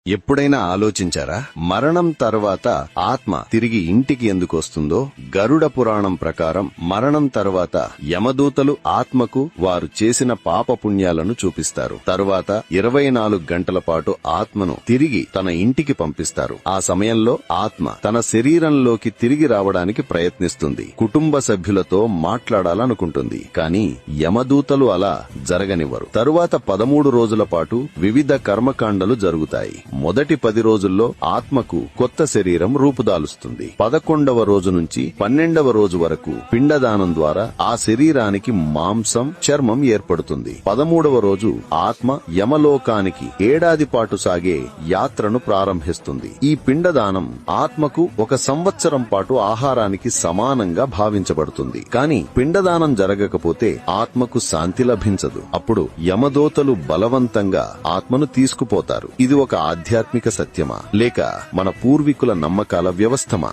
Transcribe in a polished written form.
ఎప్పుడైనా ఆలోచించారా? మరణం తర్వాత ఆత్మ తిరిగి ఇంటికి ఎందుకు వస్తుందో? గరుడ పురాణం ప్రకారం మరణం తర్వాత యమదూతలు ఆత్మకు వారు చేసిన పాపపుణ్యాలను చూపిస్తారు. తరువాత 24 గంటల పాటు ఆత్మను తిరిగి తన ఇంటికి పంపిస్తారు. ఆ సమయంలో ఆత్మ తన శరీరంలోకి తిరిగి రావడానికి ప్రయత్నిస్తుంది. కుటుంబ సభ్యులతో మాట్లాడాలనుకుంటుంది. కానీ యమదూతలు అలా జరగనివ్వరు. తరువాత 13 రోజుల పాటు వివిధ కర్మకాండలు జరుగుతాయి. మొదటి 10 రోజుల్లో ఆత్మకు కొత్త శరీరం రూపుదాలుస్తుంది. 11వ రోజు నుంచి 12వ రోజు వరకు పిండదానం ద్వారా ఆ శరీరానికి మాంసం, చర్మం ఏర్పడుతుంది. 13వ రోజు ఆత్మ యమలోకానికి ఏడాది పాటు సాగే యాత్రను ప్రారంభిస్తుంది. ఈ పిండదానం ఆత్మకు 1 సంవత్సరం పాటు ఆహారానికి సమానంగా భావించబడుతుంది. కానీ పిండదానం జరగకపోతే ఆత్మకు శాంతి లభించదు. అప్పుడు యమదూతలు బలవంతంగా ఆత్మను తీసుకుపోతారు. ఇది ఒక ఆధ్యాత్మిక సత్యమా, లేక మన పూర్వీకుల నమ్మకాల వ్యవస్థమా?